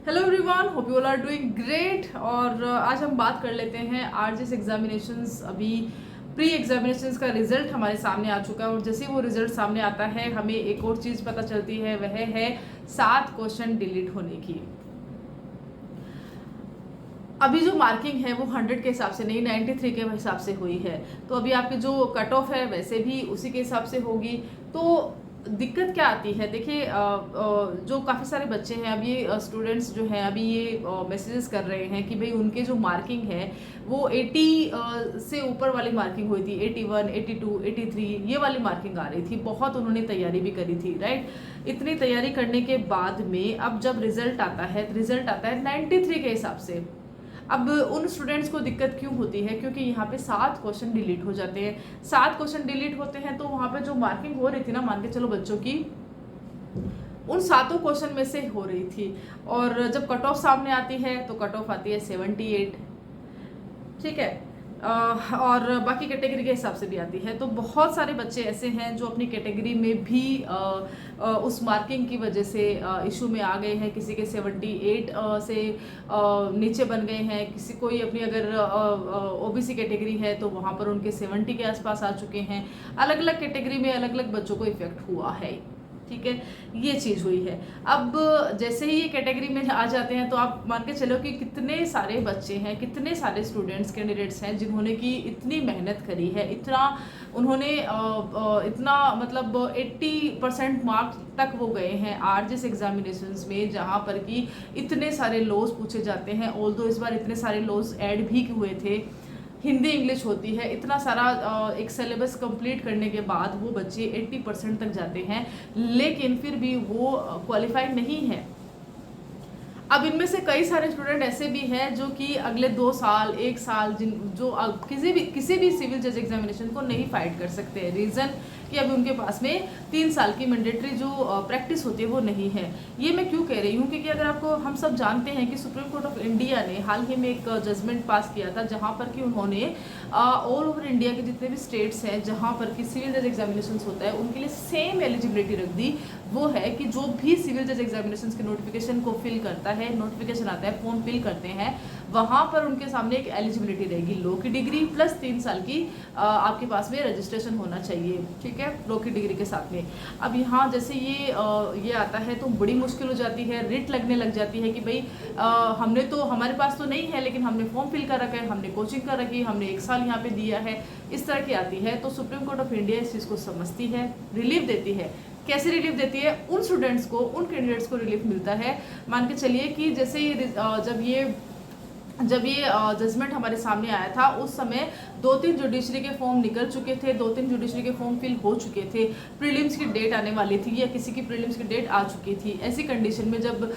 Hello everyone, hope you all are doing great. और आज हम बात कर लेते हैं आरजीएस एग्जामिनेशंस। अभी प्री एग्जामिनेशंस का रिजल्ट हमारे सामने आ चुका है और जैसे ही वो रिजल्ट सामने आता है हमें एक और चीज़ पता चलती है, वह है 7 क्वेश्चन डिलीट होने की। अभी जो मार्किंग है वो 100 के हिसाब से नहीं, 93 के हिसाब से हुई है। तो अभी आपकी जो कट ऑफ है वैसे भी उसी के हिसाब से होगी। तो दिक्कत क्या आती है, देखिए जो काफ़ी सारे बच्चे हैं, अब ये स्टूडेंट्स जो हैं अभी ये मैसेजेस कर रहे हैं कि भाई उनके जो मार्किंग है वो 80 से ऊपर वाली मार्किंग हुई थी, 81, 82, 83 ये वाली मार्किंग आ रही थी। बहुत उन्होंने तैयारी भी करी थी, राइट। इतनी तैयारी करने के बाद में अब जब रिजल्ट आता है तो रिजल्ट आता है 93 के हिसाब से। अब उन स्टूडेंट्स को दिक्कत क्यों होती है, क्योंकि यहाँ पे 7 क्वेश्चन डिलीट हो जाते हैं। 7 क्वेश्चन डिलीट होते हैं तो वहाँ पे जो मार्किंग हो रही थी ना, मान के चलो बच्चों की उन 7 क्वेश्चन में से हो रही थी। और जब कट ऑफ सामने आती है तो कट ऑफ आती है 78, ठीक है। और बाकी कैटेगरी के हिसाब से भी आती है। तो बहुत सारे बच्चे ऐसे हैं जो अपनी कैटेगरी में भी उस मार्किंग की वजह से इशू में आ गए हैं। किसी के 78 से नीचे बन गए हैं, किसी कोई अपनी अगर ओबीसी कैटेगरी है तो वहाँ पर उनके 70 के आसपास आ चुके हैं। अलग अलग कैटेगरी में अलग अलग बच्चों को इफेक्ट हुआ है, ठीक है। ये चीज़ हुई है। अब जैसे ही ये कैटेगरी में आ जाते हैं तो आप मान के चलो कि कितने सारे बच्चे हैं, कितने सारे स्टूडेंट्स कैंडिडेट्स हैं जिन्होंने की इतनी मेहनत करी है, इतना उन्होंने इतना मतलब 80% मार्क्स तक वो गए हैं आरजीएस एग्जामिनेशंस में, जहाँ पर कि इतने सारे लॉज पूछे जाते हैं। ऑल्दो इस बार इतने सारे लॉज ऐड भी हुए थे, हिंदी इंग्लिश होती है, इतना सारा एक सिलेबस कंप्लीट करने के बाद वो बच्चे 80% तक जाते हैं, लेकिन फिर भी वो क्वालिफाइड नहीं है। अब इनमें से कई सारे स्टूडेंट ऐसे भी हैं जो कि अगले 2 साल 1 साल जो किसी भी सिविल जज एग्जामिनेशन को नहीं फाइट कर सकते हैं। रीज़न कि अभी उनके पास में 3 साल की मैंडेटरी जो प्रैक्टिस होती है वो नहीं है। ये मैं क्यों कह रही हूँ, क्योंकि अगर आपको हम सब जानते हैं कि सुप्रीम कोर्ट ऑफ इंडिया ने हाल ही में एक जजमेंट पास किया था, जहाँ पर कि उन्होंने ऑल ओवर इंडिया के जितने भी स्टेट्स हैं जहाँ पर कि सिविल जज एग्जामिनेशन होता है उनके लिए सेम एलिजिबिलिटी रख दी। वो है कि जो भी सिविल जज एग्जामिनेशन के नोटिफिकेशन को फिल करता है, नोटिफिकेशन आता है, फॉर्म फिल करते हैं, वहाँ पर उनके सामने एक एलिजिबिलिटी रहेगी, लॉ की डिग्री प्लस 3 साल की आपके पास में रजिस्ट्रेशन होना चाहिए, ठीक है, लॉ की डिग्री के साथ में। अब यहाँ जैसे ये आता है तो बड़ी मुश्किल हो जाती है, रिट लगने लग जाती है कि भाई हमने तो, हमारे पास तो नहीं है लेकिन हमने फॉर्म फिल कर रखा है, हमने कोचिंग कर रखी है, हमने 1 साल यहाँ पे दिया है, इस तरह की आती है। तो सुप्रीम कोर्ट ऑफ इंडिया इस चीज़ को समझती है, रिलीफ देती है। कैसे रिलीफ देती है? उन स्टूडेंट्स को, उन कैंडिडेट्स को रिलीफ मिलता है। मान के चलिए कि जैसे जब ये जजमेंट हमारे सामने आया था उस समय 2-3 जुडिशरी के फॉर्म निकल चुके थे, 2-3 जुडिशरी के फॉर्म फिल हो चुके थे, प्रीलिम्स की डेट आने वाली थी या किसी की प्रीलिम्स की डेट आ चुकी थी। ऐसी कंडीशन में जब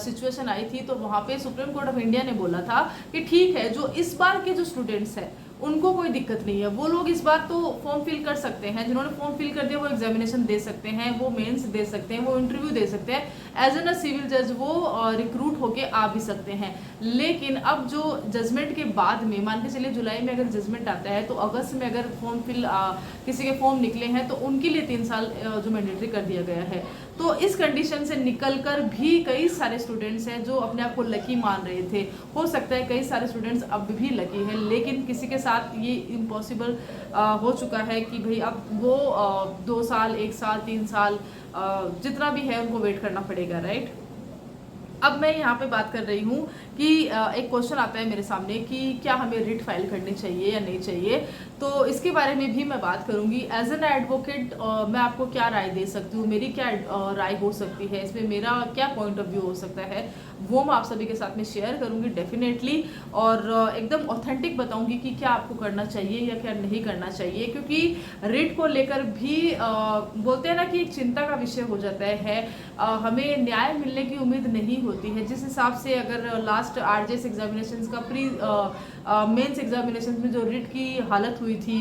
सिचुएशन आई थी तो वहाँ पे सुप्रीम कोर्ट ऑफ इंडिया ने बोला था कि ठीक है, जो इस बार के जो स्टूडेंट्स हैं उनको कोई दिक्कत नहीं है, वो लोग इस बार तो फॉर्म फिल कर सकते हैं, जिन्होंने फॉर्म फिल कर दिया वो एग्जामिनेशन दे सकते हैं, वो मेंस दे सकते हैं, वो इंटरव्यू दे सकते हैं, एज एन अ सिविल जज वो रिक्रूट होके आ भी सकते हैं। लेकिन अब जो जजमेंट के बाद में, मान के चलिए जुलाई में अगर जजमेंट आता है तो अगस्त में अगर फॉर्म फिल किसी के फॉर्म निकले हैं तो उनके लिए 3 साल जो मैंडेटरी कर दिया गया है। तो इस कंडीशन से निकलकर भी कई सारे स्टूडेंट्स हैं जो अपने आप को लकी मान रहे थे। हो सकता है कई सारे स्टूडेंट्स अब भी लकी हैं, लेकिन किसी के साथ ये इम्पॉसिबल हो चुका है कि भाई अब वो 2 साल 1 साल 3 साल जितना भी है उनको वेट करना पड़ेगा, राइट। अब मैं यहाँ पे बात कर रही हूँ कि एक क्वेश्चन आता है मेरे सामने कि क्या हमें रिट फाइल करनी चाहिए या नहीं चाहिए। तो इसके बारे में भी मैं बात करूँगी। एज एन एडवोकेट मैं आपको क्या राय दे सकती हूँ, मेरी क्या राय हो सकती है, इसमें मेरा क्या पॉइंट ऑफ व्यू हो सकता है, वो मैं आप सभी के साथ में शेयर करूँगी डेफिनेटली। और एकदम ऑथेंटिक बताऊँगी कि क्या आपको करना चाहिए या क्या नहीं करना चाहिए, क्योंकि रिट को लेकर भी बोलते हैं ना कि एक चिंता का विषय हो जाता है। हमें न्याय मिलने की उम्मीद नहीं होती है। जिस हिसाब से अगर लास्ट आरजीएस एग्जामिनेशंस का प्री मेंस एग्जामिनेशंस में जो रिट की हालत हुई थी,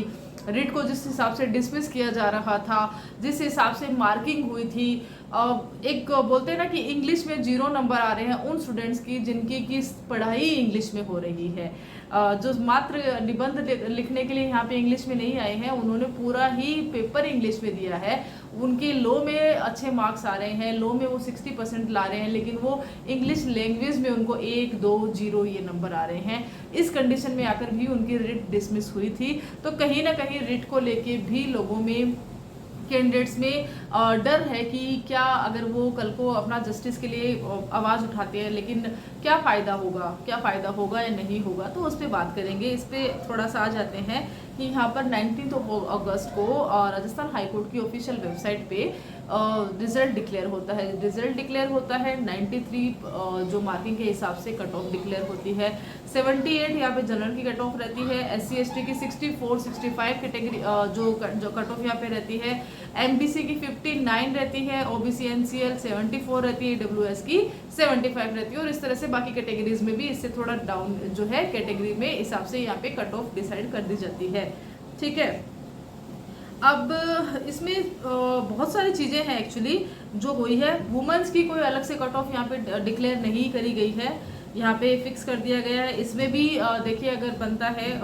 रिट को जिस हिसाब से डिसमिस किया जा रहा था, जिस हिसाब से मार्किंग हुई थी, एक बोलते हैं ना कि इंग्लिश में 0 नंबर आ रहे हैं उन स्टूडेंट्स की जिनकी की पढ़ाई इंग्लिश में हो रही है। जो मात्र निबंध लिखने के लिए यहाँ पे इंग्लिश में नहीं आए हैं, उन्होंने पूरा ही पेपर इंग्लिश में दिया है, उनके लो में अच्छे मार्क्स आ रहे हैं, लो में वो 60% ला रहे हैं, लेकिन वो इंग्लिश लैंग्वेज में उनको 1, 2, 0 ये नंबर आ रहे हैं। इस कंडीशन में आकर भी उनकी रिट डिसमिस हुई थी। तो कहीं ना कहीं रिट को लेके भी लोगों में, कैंडिडेट्स में डर है कि क्या अगर वो कल को अपना जस्टिस के लिए आवाज़ उठाते हैं, लेकिन क्या फ़ायदा होगा या नहीं होगा, तो उस पर बात करेंगे। इस पर थोड़ा सा आ जाते हैं कि यहाँ पर 19 अगस्त को राजस्थान हाईकोर्ट की ऑफिशियल वेबसाइट पे रिजल्ट डिक्लेयर होता है। 93 जो मार्किंग के हिसाब से कट ऑफ डिक्लेयर होती है। 78 यहाँ पे जनरल की कट ऑफ रहती है, SC ST की 64 65 कैटेगरी जो कट ऑफ यहाँ पे रहती है, MBC की 59 रहती है, OBC NCL 74 रहती है, WS की 75 रहती है, और इस तरह से बाकी कैटेगरीज में भी इससे थोड़ा डाउन जो है कैटेगरी में हिसाब से यहाँ पे कट ऑफ डिसाइड कर दी जाती है। ठीक है, अब इसमें बहुत सारी चीज़ें हैं एक्चुअली जो हुई है। वुमेन्स की कोई अलग से कट ऑफ यहाँ पे डिक्लेयर नहीं करी गई है, यहाँ पे फिक्स कर दिया गया है। इसमें भी देखिए अगर बनता है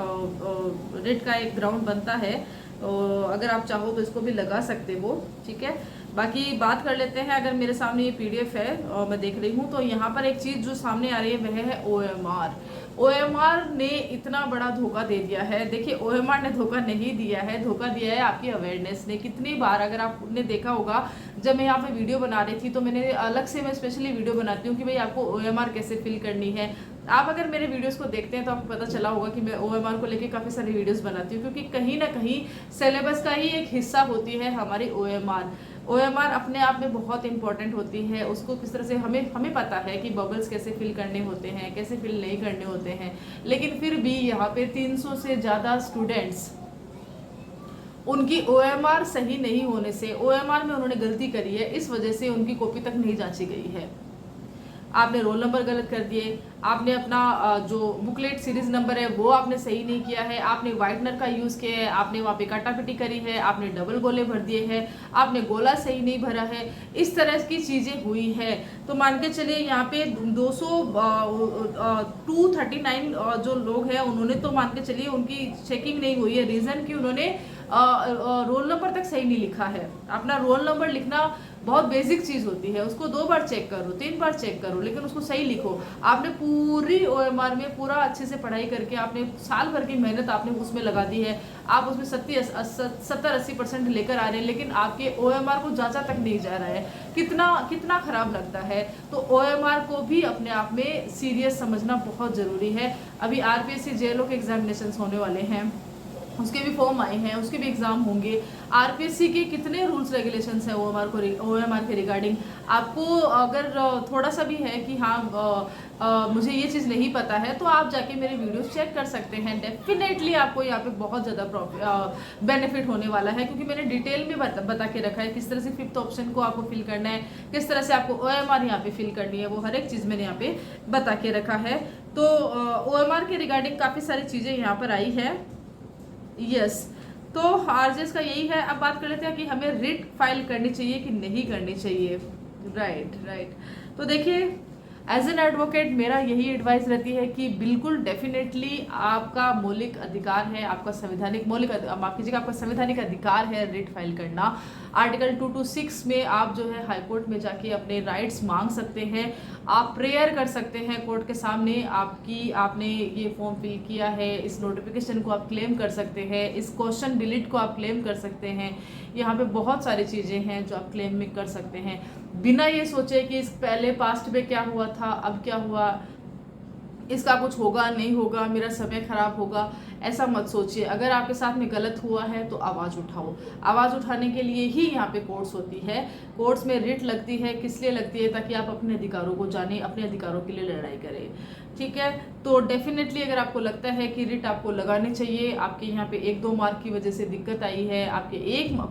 रेट का एक ग्राउंड बनता है, अगर आप चाहो तो इसको भी लगा सकते हो। ठीक है, बाकी बात कर लेते हैं। अगर मेरे सामने ये PDF है और मैं देख रही हूँ, तो यहाँ पर एक चीज़ जो सामने आ रही है वह है OMR ने इतना बड़ा धोखा दे दिया है। देखिए OMR ने धोखा नहीं दिया है, धोखा दिया है आपकी अवेयरनेस ने। कितनी बार अगर आपने देखा होगा, जब मैं यहाँ पे वीडियो बना रही थी तो मैंने अलग से मैं स्पेशली वीडियो बनाती हूँ कि भाई आपको OMR कैसे फिल करनी है। आप अगर मेरे वीडियोस को देखते हैं तो आपको पता चला होगा कि मैं OMR को लेके काफ़ी सारी वीडियोस बनाती हूँ, क्योंकि कहीं ना कहीं सिलेबस का ही एक हिस्सा होती है हमारी OMR अपने आप में बहुत इंपॉर्टेंट होती है। उसको किस तरह से हमें पता है कि बबल्स कैसे फिल करने होते हैं, कैसे फिल नहीं करने होते हैं, लेकिन फिर भी यहाँ पे 300 से ज़्यादा स्टूडेंट्स, उनकी OMR सही नहीं होने से, OMR में उन्होंने गलती करी है, इस वजह से उनकी कॉपी तक नहीं जांची गई है। आपने रोल नंबर गलत कर दिए, आपने अपना जो बुकलेट सीरीज नंबर है वो आपने सही नहीं किया है, आपने वाइटनर का यूज़ किया है, आपने वहाँ पे काटापिटी करी है, आपने डबल गोले भर दिए हैं, आपने गोला सही नहीं भरा है, इस तरह की चीज़ें हुई है। तो मान के चलिए यहाँ पे 239 जो लोग हैं उन्होंने, तो मान के चलिए उनकी चेकिंग नहीं हुई है। रीज़न कि उन्होंने रोल नंबर तक सही नहीं लिखा है। अपना रोल नंबर लिखना बहुत बेसिक चीज़ होती है, उसको 2 बार चेक करो, 3 बार चेक करो, लेकिन उसको सही लिखो। आपने पूरी OMR में पूरा अच्छे से पढ़ाई करके आपने साल भर की मेहनत आपने उसमें लगा दी है, आप उसमें 70-80% लेकर आ रहे हैं, लेकिन आपके OMR को जांचा तक नहीं जा रहा है। कितना खराब लगता है। तो OMR को भी अपने आप में सीरियस समझना बहुत ज़रूरी है। अभी RPSC JLO के एग्जामिनेशन होने वाले हैं, उसके भी फॉर्म आए हैं, उसके भी एग्ज़ाम होंगे। RPSC के कितने रूल्स रेगुलेशंस हैं OMR के रिगार्डिंग। आपको अगर थोड़ा सा भी है कि हाँ मुझे ये चीज़ नहीं पता है, तो आप जाके मेरे वीडियोस चेक कर सकते हैं। डेफिनेटली आपको यहाँ पे बहुत ज़्यादा बेनिफिट होने वाला है, क्योंकि मैंने डिटेल में बता के रखा है किस तरह से 5th ऑप्शन को आपको फिल करना है, किस तरह से आपको OMR यहाँ पे फिल करनी है, वो हर एक चीज़ मैंने यहाँ पे बता के रखा है। तो OMR के रिगार्डिंग काफ़ी सारी चीज़ें यहाँ पर आई है। यस, तो RJS का यही है। अब बात कर लेते हैं कि हमें रिट फाइल करनी चाहिए कि नहीं करनी चाहिए। राइट। तो देखिए, एज एन एडवोकेट मेरा यही एडवाइस रहती है कि बिल्कुल डेफिनेटली आपका मौलिक अधिकार है, आपका संवैधानिक अधिकार है रिट फाइल करना। आर्टिकल 226 में आप जो है हाई कोर्ट में जाके अपने राइट्स मांग सकते हैं, आप प्रेयर कर सकते हैं कोर्ट के सामने। आपने ये फॉर्म फिल किया है, इस नोटिफिकेशन को आप क्लेम कर सकते हैं, इस क्वेश्चन डिलीट को आप क्लेम कर सकते हैं। यहाँ पे बहुत सारी चीज़ें हैं जो आप क्लेम में कर सकते हैं, बिना ये सोचे कि इस पहले पास्ट में क्या हुआ था, अब क्या हुआ, इसका कुछ होगा नहीं होगा, मेरा समय खराब होगा, ऐसा मत सोचिए। अगर आपके साथ में गलत हुआ है तो आवाज़ उठाओ। आवाज़ उठाने के लिए ही यहाँ पे कोर्ट्स होती है। कोर्ट्स में रिट लगती है, किस लिए लगती है? ताकि आप अपने अधिकारों को जानें, अपने अधिकारों के लिए लड़ाई करें। ठीक है, तो डेफिनेटली अगर आपको लगता है कि रिट आपको लगानी चाहिए, आपके यहाँ पे 1-2 मार्क की वजह से दिक्कत आई है, आपके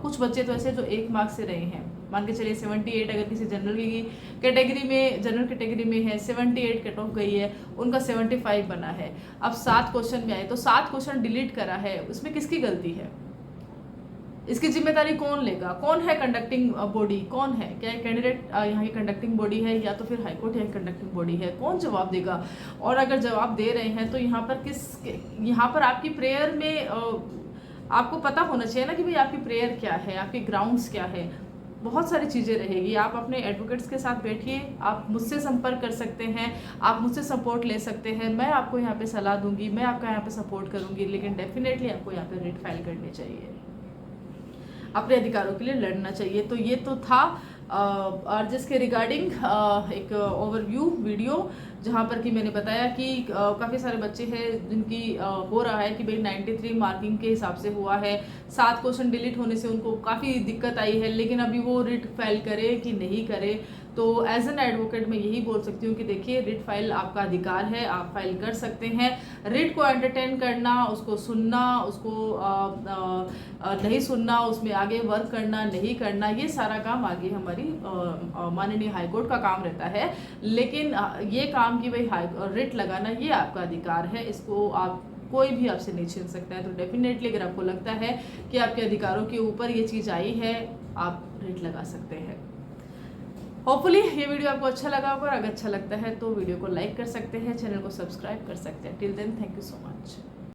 कुछ बच्चे तो ऐसे जो 1 मार्क से रहे हैं, मान के चलिए 78, अगर किसी जनरल कैटेगरी में है 78 कट ऑफ गई है, उनका 75 बना है। अब 7 क्वेश्चन में आए तो 7 क्वेश्चन डिलीट करा है, उसमें किसकी गलती है? इसकी जिम्मेदारी कौन लेगा? कौन है कंडक्टिंग बॉडी? कौन है? क्या कैंडिडेट यहाँ की कंडक्टिंग बॉडी है, या तो फिर हाईकोर्ट यहाँ कंडक्टिंग बॉडी है? कौन जवाब देगा? और अगर जवाब दे रहे हैं तो यहाँ पर आपकी प्रेयर में आपको पता होना चाहिए ना कि भाई आपकी प्रेयर क्या है, आपके ग्राउंड्स क्या है। बहुत सारी चीज़ें रहेगी। आप अपने एडवोकेट्स के साथ बैठिए, आप मुझसे संपर्क कर सकते हैं, आप मुझसे सपोर्ट ले सकते हैं, मैं आपको यहाँ पे सलाह दूंगी, मैं आपका यहाँ पे सपोर्ट करूंगी। लेकिन डेफिनेटली आपको यहाँ पे रिट फाइल करनी चाहिए, अपने अधिकारों के लिए लड़ना चाहिए। तो ये तो था आरजेएस के रिगार्डिंग एक ओवरव्यू वीडियो, जहाँ पर कि मैंने बताया कि काफ़ी सारे बच्चे हैं जिनकी हो रहा है कि भाई 93 मार्किंग के हिसाब से हुआ है, 7 क्वेश्चन डिलीट होने से उनको काफ़ी दिक्कत आई है, लेकिन अभी वो रिट फाइल करे कि नहीं करे। तो एज एन एडवोकेट मैं यही बोल सकती हूँ कि देखिए, रिट फाइल आपका अधिकार है, आप फाइल कर सकते हैं। रिट को एंटरटेन करना, उसको सुनना, उसको नहीं सुनना, उसमें आगे वर्क करना नहीं करना, ये सारा काम आगे हमारी माननीय हाईकोर्ट का काम रहता है। लेकिन ये काम कि भाई रिट लगाना ये आपका अधिकार है, इसको आप कोई भी आपसे नहीं छीन सकता है। तो डेफिनेटली अगर आपको लगता है कि आपके अधिकारों के ऊपर ये चीज़ आई है, आप रिट लगा सकते हैं। होपफुली ये वीडियो आपको अच्छा लगा होगा, और अगर अच्छा लगता है तो वीडियो को लाइक कर सकते हैं, चैनल को सब्सक्राइब कर सकते हैं। Till then, thank you so much.